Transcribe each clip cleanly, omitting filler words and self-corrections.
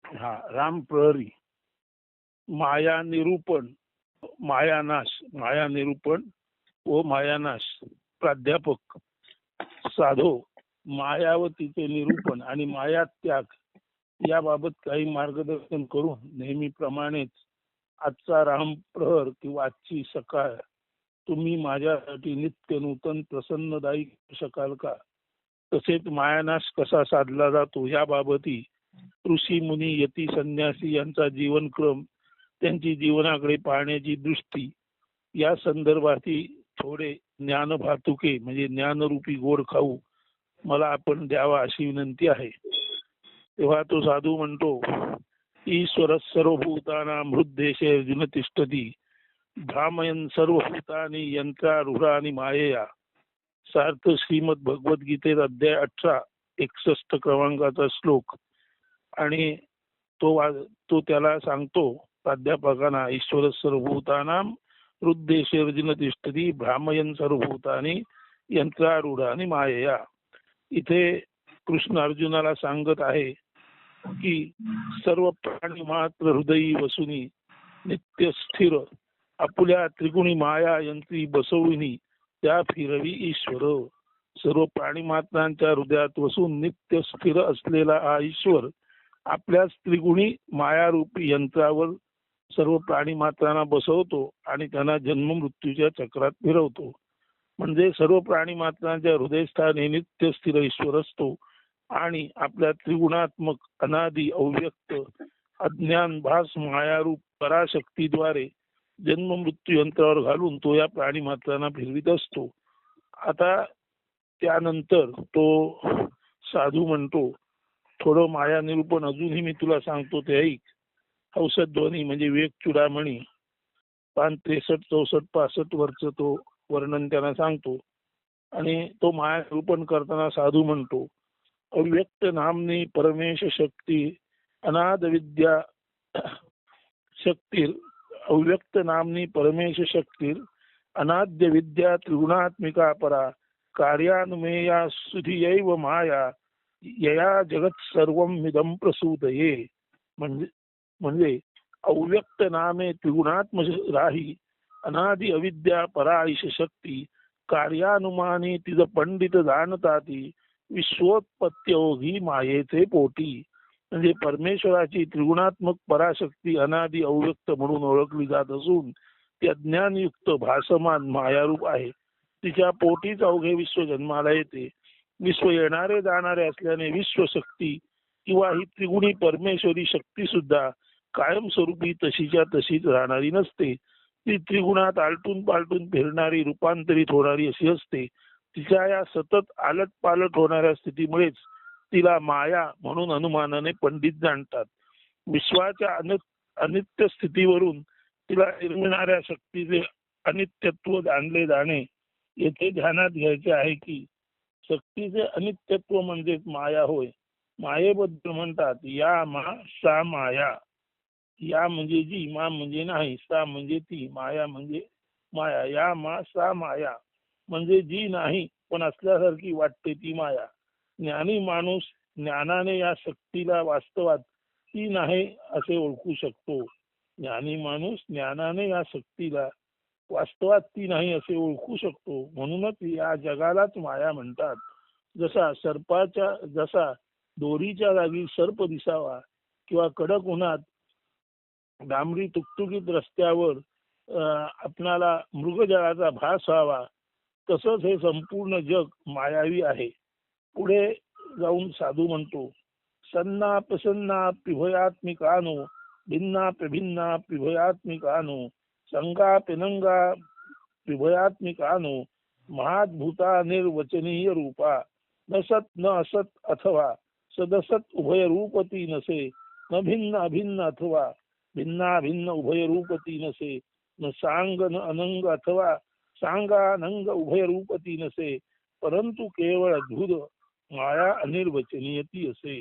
हा राम प्रहरी, माया निरूपण, मायानाश, माया निरूपण व मायानाश, प्राध्यापक साधो, मायावतीचे निरूपण आणि माया त्याग याबाबत काही मार्गदर्शन करून नेहमीप्रमाणेच आजचा राम प्रहर किंवा आजची सकाळ तुम्ही माझ्यासाठी नित्य नूतन प्रसन्नदायी करू शकाल का? तसेच मायानाश कसा साधला जातो याबाबतही ऋषी मुनी यती संन्यासी यांचा जीवनक्रम, त्यांची जीवनाकडे पाहण्याची दृष्टी या संदर्भातही थोडे ज्ञानभातुके म्हणजे ज्ञानरूपी गोड खाऊ मला आपण द्यावा अशी विनंती आहे. तेव्हा तो साधू म्हणतो, ईश्वर सर्वभूतानां हृद्देशे अर्जुन तिष्ठती भ्रामयन सर्वभूतानि यंत्रारूढानि मायेया. सार्थ श्रीमद भगवद्गीतेत अध्याय 18 61 क्रमांकाचा श्लोक. आणि तो त्याला सांगतो प्राध्यापकांना, ईश्वर सर्वभूतानां हृद्देशे अर्जुन तिष्ठती भ्रामयन सर्वभूतानि यंत्रारूढानि मायेया. इथे कृष्ण अर्जुनाला सांगत आहे की सर्व प्राणी मात्र हृदयी वसुनी नित्य स्थिर आपुल्या त्रिगुणी माया यंत्री बसविनी त्या फिरवी ईश्वर. सर्व प्राणी मात्रांच्या हृदयात वसून नित्य स्थिर असलेला हा ईश्वर आपल्याच त्रिगुणी मायारूपी यंत्रावर सर्व प्राणी मात्रांना बसवतो आणि त्यांना जन्म मृत्यूच्या चक्रात फिरवतो. म्हणजे सर्व प्राणी मात्रांच्या हृदयस्थानी नित्य स्थिर ईश्वर असतो आणि आपल्या त्रिगुणात्मक अनादि अव्यक्त अज्ञान भास मायारूप पराशक्तीद्वारे जन्म मृत्यू यंत्रावर घालून तो या प्राणी मात्रांना फिरवित असतो. आता त्यानंतर तो साधू म्हणतो, थोडं माया निरूपण अजूनही मी तुला सांगतो ते ऐक. औषध ध्वनी म्हणजे वेग चुडामणी पान 63 64 65 वरच तो वर्णन त्यांना सांगतो. आणि तो माया निरूपण करताना साधू म्हणतो, अव्यक्त नामनी परमेश शक्ती अनाद विद्या शक्तीर, अव्यक्त नामनी परमेश शक्तीर अनाद्य विद्या त्रिगुणात्मिका परा कार्यानुमेया सुधियैव माया यया जगत सर्वमिदं प्रसूदये. म्हणजे अव्यक्त नामे त्रिगुणात्म राही अनादि अविद्या पराईश शक्ती कार्यानुमानी तिज पंडित जाणताती विश्वोत्पत्त्योगी मायेचे पोटी. म्हणजे परमेश्वराची त्रिगुणात्मक पराशक्ती अनादि अव्यक्त म्हणून ओळखली जात असून ती अज्ञानयुक्त भासमान मायारूप आहे. तिच्या पोटीच अवघे विश्व जन्माला येते. विश्व येणारे जाणारे असल्याने विश्वशक्ती किंवा ही त्रिगुणी परमेश्वरी शक्ती सुद्धा कायमस्वरूपी तशीच्या तशीच राहणारी नसते. ती त्रिगुणात आलटून पालटून फिरणारी रूपांतरित होणारी अशी असते. तिच्या या सतत आलट पालट होणाऱ्या स्थितीमुळेच तिला माया म्हणून अनुमानाने पंडित जाणतात. विश्वाच्या अनित्य स्थितीवरून तिला निर्मिणाऱ्या शक्तीचे अनित्यत्व जाणले जाणे येथे ध्यानात घ्यायचे आहे की शक्तीचे अनित्यत्व म्हणजेच माया होय. मायेबद्दल म्हणतात या मा सा माया. या म्हणजे जी, मा म्हणजे नाही, सा म्हणजे ती, माया म्हणजे माया. या मा सा माया म्हणजे जी नाही पण असल्यासारखी वाटते ती माया. ज्ञानी माणूस ज्ञानाने या शक्तीला वास्तवात ती नाही असे ओळखू शकतो. ज्ञानी माणूस ज्ञानाने या शक्तीला वास्तवात ती नाही असे ओळखू शकतो. म्हणूनच या जगालाच माया म्हणतात. जसा दोरीच्या जागी सर्प दिसावा किंवा कडक उन्हात डांबरी तुकतुकीत रस्त्यावर आपणाला मृगजळाचा भास व्हावा, तसंच हे संपूर्ण जग मायावी आहे. पुढे जाऊन साधू म्हणतो, सन्ना प्रसन्ना पिभयात्मिकानो भिन्ना प्रभिन्ना पिभयात्मिकानो संगा पिनंगा पिभयात्मिकानो महाद्भूता निर्वचनीय रूपा न सत न असत अथवा सदसत उभय रूपती नसे न भिन्न अभिन्न अथवा भिन्ना भिन्न उभय रूपती नसे न सांग न अनंग अथवा सांगानंग उभय रूपती नसे परंतु केवळ अद्भुत माया अनिर्वचनीयती असे.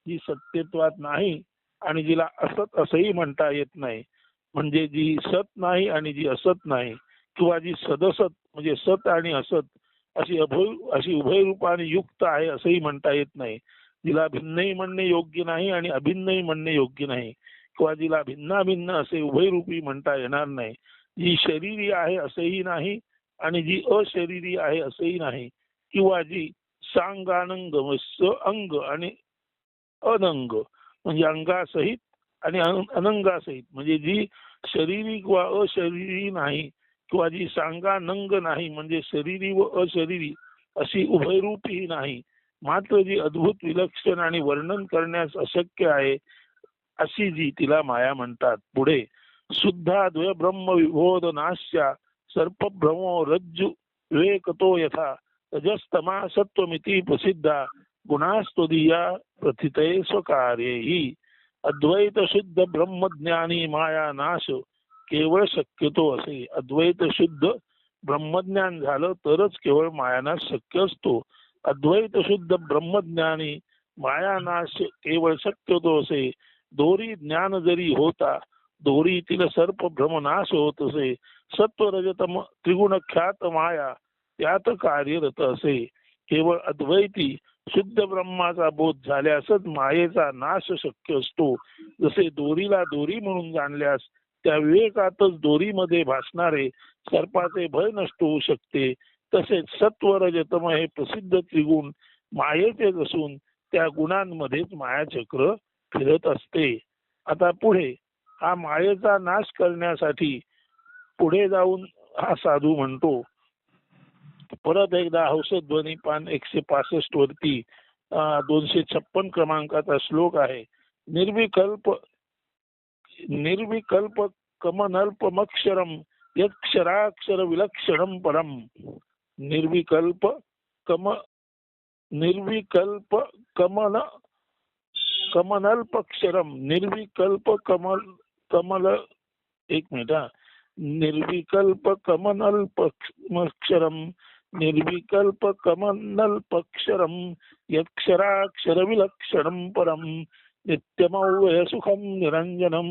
जी सत्यत्वात नाही आणि जिला असत असंही म्हणता येत नाही. म्हणजे जी सत नाही आणि जी असत नाही किंवा जी सदसत म्हणजे सत आणि असत अशी उभय रूपाने युक्त आहे असंही म्हणता येत नाही. जिला भिन्नही म्हणणे योग्य नाही आणि अभिन्नही म्हणणे योग्य नाही, किंवा जिला भिन्नाभिन्न असे उभयरूपी म्हणता येणार नाही. जी शरीरी आहे असेही नाही आणि जी अशरीरी आहे असेही नाही, किंवा जी सांगानंग अंग आणि अनंग म्हणजे अंगासहित आणि अनंगासहित, म्हणजे जी शरीरी किंवा अशरीरी नाही, किंवा जी सांगानंग नाही म्हणजे शरीरी व अशरीरी अशी उभयरूपी नाही, मात्र जी अद्भुत विलक्षण आणि वर्णन करण्यास अशक्य आहे अशी जी तिला माया म्हणतात. पुढे शुद्धा द्वय ब्रह्म विबोध नाश्या सर्पभ्रमो रज्जु विवेकतो यथा रजस्तमा सत्वमिति प्रसिद्धा गुणास्तुदीया प्रथिते स्वकार्येहि. अद्वैत शुद्ध ब्रह्मज्ञानी माया नाश केवळ शक्यतो असे. अद्वैत शुद्ध ब्रह्मज्ञान झालं तरच केवळ मायानाश शक्य असतो. अद्वैत शुद्ध ब्रह्मज्ञानी मायानाश केवळ शक्यतो असे. दोरी ज्ञान जरी होता दोरीतील सर्प भ्रमनाश होत असे. सत्व रजतम त्रिगुण ख्यात माया त्यात कार्यरत असे. केवळ अद्वैती शुद्ध ब्रह्माचा बोध झाल्यासच मायेचा नाश शक्य असतो. जसे दोरीला दोरी म्हणून जाणल्यास त्या विवेकातच दोरीमध्ये भासणारे सर्पाचे भय नष्ट होऊ शकते, तसेच सत्व रजतम हे प्रसिद्ध त्रिगुण मायेचेच असून त्या गुणांमध्येच मायाचक्र फिरत असते. आता पुढे हा मायेचा नाश करण्यासाठी पुढे जाऊन हा साधू म्हणतो, परत एकदा हौसध्वनी पान 165 वरती 256 क्रमांकाचा श्लोक आहे. निर्विकल्प कमनल्पमक्षरम यक्षराक्षर विलक्षणम परम. निर्विकल्प कमन कमनल्पक्षरम निर्विकल्प कमल एक मिनिट निर्विकल्प कमनल्पक्षरम निर्विकल्प कमनल्पक्षरम यक्षराक्षर विलक्षणम परम नित्यमव्यय सुखम निरंजनम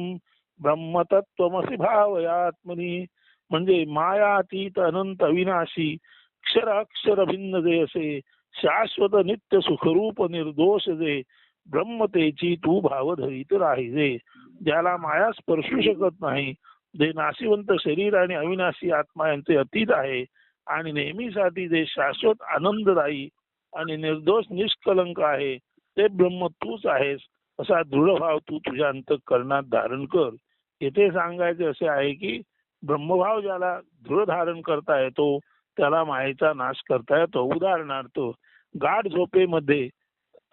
ब्रह्मतत्वमसि भावयात्मनी. म्हणजे मायातीत अनंत अविनाशी क्षराक्षर भिन्न जे असे शाश्वत नित्य सुखरूप निर्दोष जे ब्रह्मतेची तू भाव धरीत राहिजे. ज्याला माया स्पर्शू शकत नाही, जे नाशिवंत शरीर आणि अविनाशी आत्मा यांचे अतीत आहे आणि नेहमीसाठी जे शाश्वत आनंददायी आणि निर्दोष निष्कलंक आहे, ते ब्रह्म तूच आहेस असा दृढ भाव तू तुझ्या अंतःकरणात धारण कर. येथे सांगायचे असे आहे की ब्रह्मभाव ज्याला दृढ धारण करता येतो त्याला मायेचा नाश करता येतो. उदाहरणार्थ गाढ झोपेमध्ये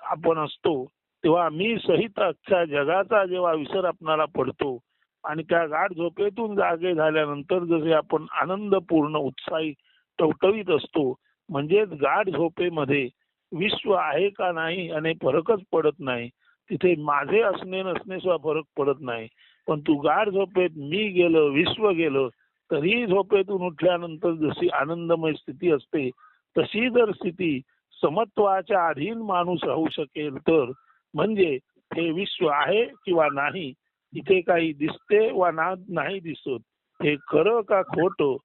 आपण असतो तेव्हा मी सहित अख्ख्या जगाचा जेव्हा विसर आपणाला पडतो आणि त्या गाढ झोपेतून जागे झाल्यानंतर जसे आपण आनंदपूर्ण उत्साही टवटवीत असतो, म्हणजेच गाढ झोपेमध्ये विश्व आहे का नाही आणि फरकच पडत नाही. तिथे माझे असणे नसणे सुद्धा फरक पडत नाही. पण तू गाढ झोपेत मी गेलं विश्व गेलं तरी झोपेतून उठल्यानंतर जशी आनंदमय स्थिती असते तशी जर स्थिती समत्वाच्या अधीन माणूस राहू शकेल तर, म्हणजे हे विश्व आहे किंवा नाही, इथे काही दिसते वा नाही दिसत, हे खरं का खोटं,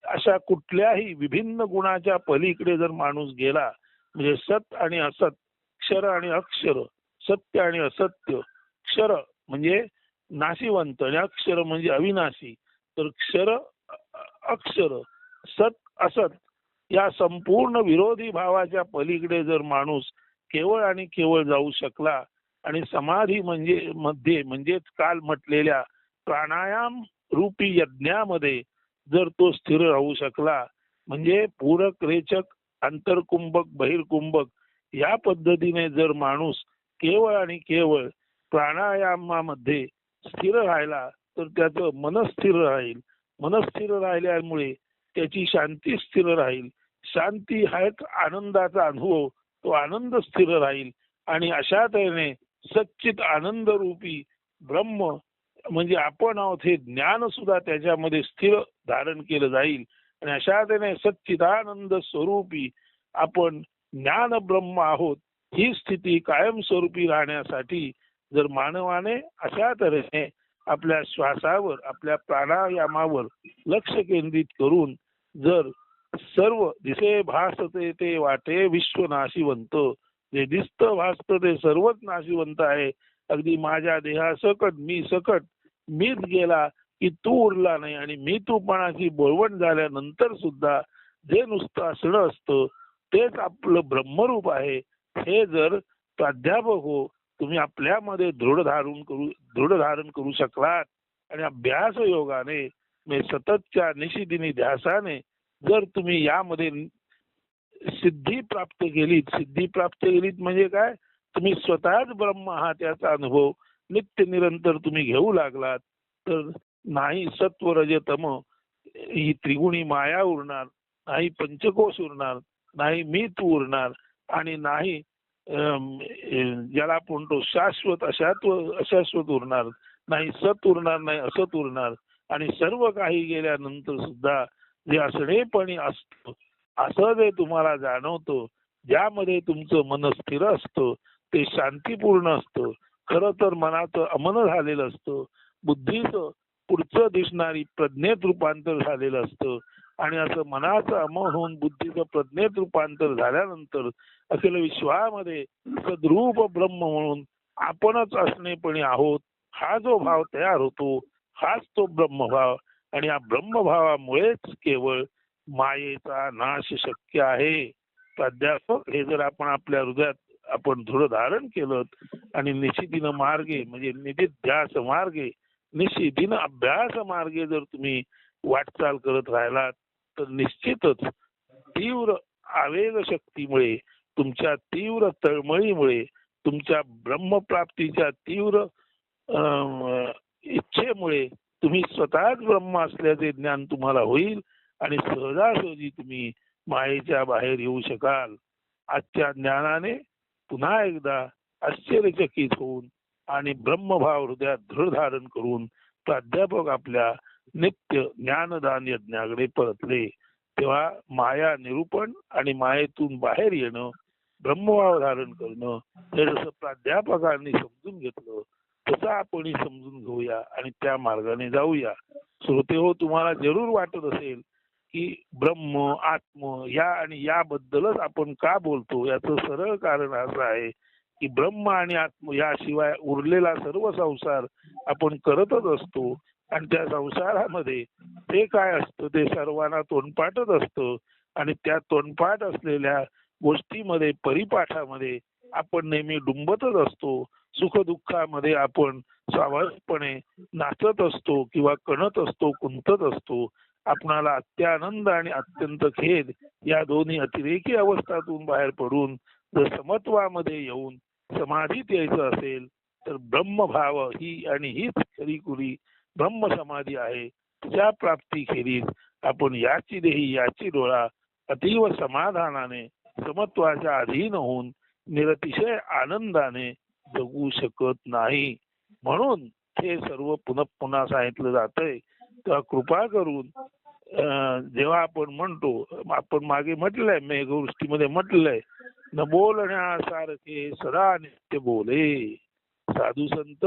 अशा कुठल्याही विभिन्न गुणाच्या पलीकडे जर माणूस गेला, म्हणजे सत आणि असत, क्षर आणि अक्षर, सत्य आणि असत्य, क्षर म्हणजे नाशिवंत आणि अक्षर म्हणजे अविनाशी, तर क्षर अक्षर सत असत या संपूर्ण विरोधी भावाच्या पलीकडे जर माणूस केवळ आणि केवळ जाऊ शकला आणि समाधी म्हणजेच काल म्हटलेल्या प्राणायाम रूपी यज्ञामध्ये जर तो स्थिर राहू शकला, म्हणजे पूरक रेचक आंतरकुंभक बहिर्कुंभक या पद्धतीने जर माणूस केवळ आणि केवळ प्राणायामामध्ये स्थिर राहिला तर त्याचं मन स्थिर राहील. मन स्थिर राहिल्यामुळे त्याची शांती स्थिर राहील. शांती हा एक आनंदाचा अनुभव, तो आनंद स्थिर राहील आणि अशा तऱ्हेने सच्चित आनंद रूपी ब्रह्म म्हणजे आपण आहोत हे ज्ञान सुद्धा त्याच्यामध्ये स्थिर धारण केलं जाईल आणि अशा तऱ्हेने सच्चिदानंद स्वरूपी आपण ज्ञान ब्रह्म आहोत ही स्थिती कायमस्वरूपी राहण्यासाठी जर मानवाने अशा तऱ्हेने आपल्या श्वासावर आपल्या प्राणायामावर लक्ष केंद्रित करून जर सर्व दिसे भासते ते वाटे विश्व नाशिवंत जे दिसतं भासतं ते सर्वच नाशिवंत आहे. अगदी माझ्या देहासकट मी सकट मीच गेला की तू उरला नाही, आणि मी तूपणाची बोलवण झाल्यानंतर सुद्धा जे नुसतं असणं असतं तेच आपलं ब्रह्मरूप आहे. हे जर प्राध्यापक हो तुम्ही आपल्यामध्ये दृढ धारण करू शकलात, आणि अभ्यास योगाने म्हणजे सततच्या निशिदिनी ध्यासाने जर तुम्ही यामध्ये सिद्धी प्राप्त केलीत म्हणजे काय, तुम्ही स्वतःच ब्रह्म आहात याचा अनुभव नित्य निरंतर तुम्ही घेऊ लागलात, तर नाही सत्व रज तम ही त्रिगुणी माया उरणार, नाही पंचकोश उरणार, नाही मी तू उरणार, आणि नाही ज्याला आपण म्हणतो शाश्वत अशाश्वत उरणार, नाही सत उरणार, नाही असत उरणार, आणि सर्व काही गेल्यानंतर सुद्धा जे असणेपणी असतं असं जे तुम्हाला जाणवतं, ज्यामध्ये तुमचं मन स्थिर असतं, ते शांतीपूर्ण असतं. खरं तर मनाचं अमन झालेलं असतं, बुद्धीचं पुढचं दिसणारी प्रज्ञेत रूपांतर झालेलं असतं, आणि असं मनाचं अमन होऊन बुद्धीचं प्रज्ञेत रूपांतर झाल्यानंतर अखिल विश्वामध्ये सद्रूप ब्रह्म म्हणून आपणच असणेपणी आहोत हा जो भाव तयार होतो, हाच तो ब्रह्मभाव. आणि या ब्रह्मभावामुळेच केवळ मायेचा नाश शक्य आहे. प्राध्यापक हे जर आपण आपल्या हृदयात आपण दृढ धारण केलं, आणि निशिदिन मार्गे म्हणजे निधिध्यास मार्गे निशिदिन अभ्यास मार्गे जर तुम्ही वाटचाल करत राहिलात, तर निश्चितच तीव्र आवेग शक्तीमुळे, तुमच्या तीव्र तळमळीमुळे, तुमच्या ब्रह्मप्राप्तीच्या तीव्र इच्छेमुळे तुम्ही स्वतःच ब्रह्म असल्याचे ज्ञान तुम्हाला होईल, आणि सहजासहजी तुम्ही मायेच्या बाहेर येऊ शकाल. आजच्या ज्ञानाने पुन्हा एकदा आश्चर्यचकित होऊन आणि ब्रह्मभाव हृदयात दृढ धारण करून प्राध्यापक आपल्या नित्य ज्ञानदान यज्ञाकडे परतले. तेव्हा माया निरूपण आणि मायेतून बाहेर येणं, ब्रह्मभाव धारण करणं, हे जसं प्राध्यापकांनी समजून घेतलं तसं आपण समजून घेऊया आणि त्या मार्गाने जाऊया. श्रोते हो, तुम्हाला जरूर वाटत असेल की ब्रह्म आत्म या आणि याबद्दलच आपण का बोलतो, याचं सरळ कारण असं आहे की ब्रह्म आणि आत्म याशिवाय उरलेला सर्व संसार आपण करतच असतो, आणि त्या संसारामध्ये ते काय असतं ते सर्वांना तोंडपाठच असतं, आणि त्या तोंडपाठ असलेल्या गोष्टीमध्ये परिपाठामध्ये आपण नेहमी डुंबतच असतो. सुखदुःखामध्ये आपण स्वाभाविकपणे नाचत असतो किंवा कणत असतो, कुंतत असतो. आपणाला अत्यानंद आणि अत्यंत खेद या दोन्ही अतिरेकी अवस्थातून बाहेर पडून जर समत्वामध्ये येऊन समाधीत यायचं असेल, तर ब्रह्मभाव ही आणि हीच खरीखुरी ब्रह्म समाधी आहे. त्या प्राप्तीखेरीज आपण याची देही याची डोळा अतीव समाधानाने समत्वाच्या अधीन होऊन निरतिशय आनंदाने जगू शकत नाही. म्हणून हे सर्व पुन्हा पुन्हा सांगितलं जातंय. तेव्हा कृपा करून जेव्हा आपण म्हणतो, आपण मागे म्हटलंय, मेघवृष्टीमध्ये म्हटलंय, न बोलण्यासारखे सदा नित्य बोले. साधू संत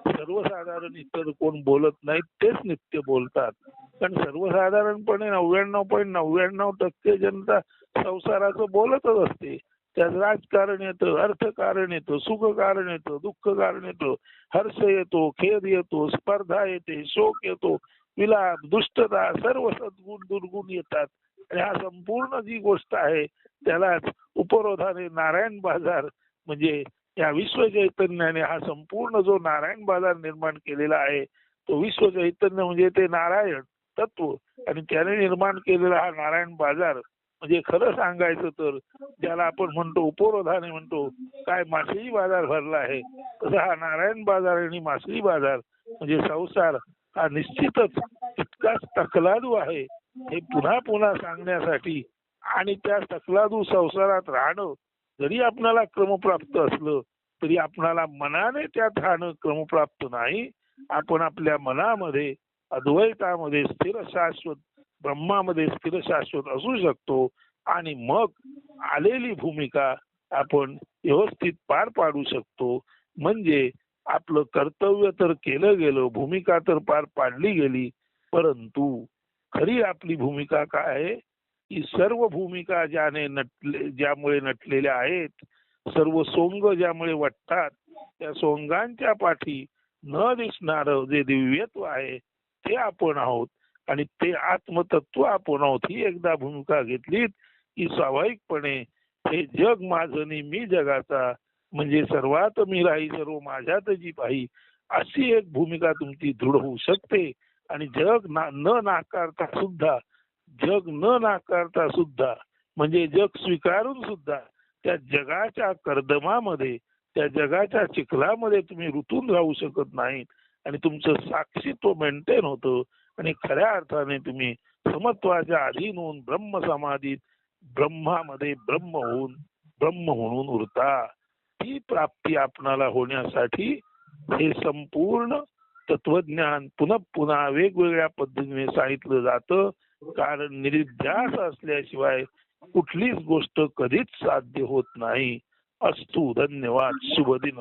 सर्वसाधारण इतर कोण बोलत नाहीत तेच नित्य बोलतात, कारण सर्वसाधारणपणे 99.99% जनता संसाराचं बोलतच असते. त्यात राजकारण येतं, अर्थकारण येतं, सुख कारण येतं, दुःख कारण येतं, हर्ष येतो, खेद येतो, स्पर्धा येते, शोक येतो, विलाप, दुष्टता, सर्व सद्गुण दुर्गुण येतात. आणि हा संपूर्ण जी गोष्ट आहे त्यालाच उपरोधाने नारायण बाजार म्हणजे या विश्व चैतन्याने हा संपूर्ण जो नारायण बाजार निर्माण केलेला आहे, तो विश्व चैतन्य म्हणजे ते नारायण तत्व, आणि त्याने निर्माण केलेला हा नारायण बाजार म्हणजे खरं सांगायचं तर ज्याला आपण म्हणतो उपरोधाने म्हणतो काय मासळी बाजार भरला आहे, तसा हा नारायण बाजार आणि मासळी बाजार म्हणजे संसार हा निश्चितच इतकाच तकलादू आहे. हे पुन्हा पुन्हा सांगण्यासाठी, आणि त्या तकलादू संसारात राहणं जरी आपणाला क्रमप्राप्त असलं तरी आपणाला मनाने त्यात राहणं क्रमप्राप्त नाही. आपण आपल्या मनामध्ये अद्वैतामध्ये स्थिर शाश्वत ब्रह्मामध्ये स्थिर शाश्वत असू शकतो, आणि मग आलेली भूमिका आपण व्यवस्थित पार पाडू शकतो. म्हणजे आपलं कर्तव्य तर केलं गेलं, भूमिका तर पार पाडली गेली, परंतु खरी आपली भूमिका काय आहे की सर्व भूमिका ज्यामुळे नटलेल्या आहेत सर्व सोंग ज्यामुळे वाटतात त्या सोंगांच्या पाठी न दिसणार जे दिव्यत्व आहे ते आपण आहोत आणि ते आत्मतत्व आपण आहोत ही एकदा भूमिका घेतलीत की स्वाभाविकपणे हे जग माझं आणि मी जगाचा म्हणजे सर्वात मी राही सर्व माझ्यात जी पाही अशी एक भूमिका तुमची दृढ होऊ शकते आणि न नाकारता सुद्धा म्हणजे जग स्वीकारून सुद्धा त्या जगाच्या कर्दमामध्ये त्या जगाच्या चिखलामध्ये तुम्ही रुतून राहू शकत नाही आणि तुमचं साक्षीत्व मेंटेन होतं आणि खऱ्या अर्थाने तुम्ही समत्वाच्या अधीन होऊन ब्रह्म समाधीत ब्रह्मामध्ये ब्रह्म म्हणून उरता. ती प्राप्ती आपणाला होण्यासाठी हे संपूर्ण तत्वज्ञान पुन्हा पुन्हा वेगवेगळ्या पद्धतीने सांगितलं जातं कारण निरुध्यास असल्याशिवाय कुठलीच गोष्ट कधीच साध्य होत नाही. अस्तु. धन्यवाद. शुभ दिन.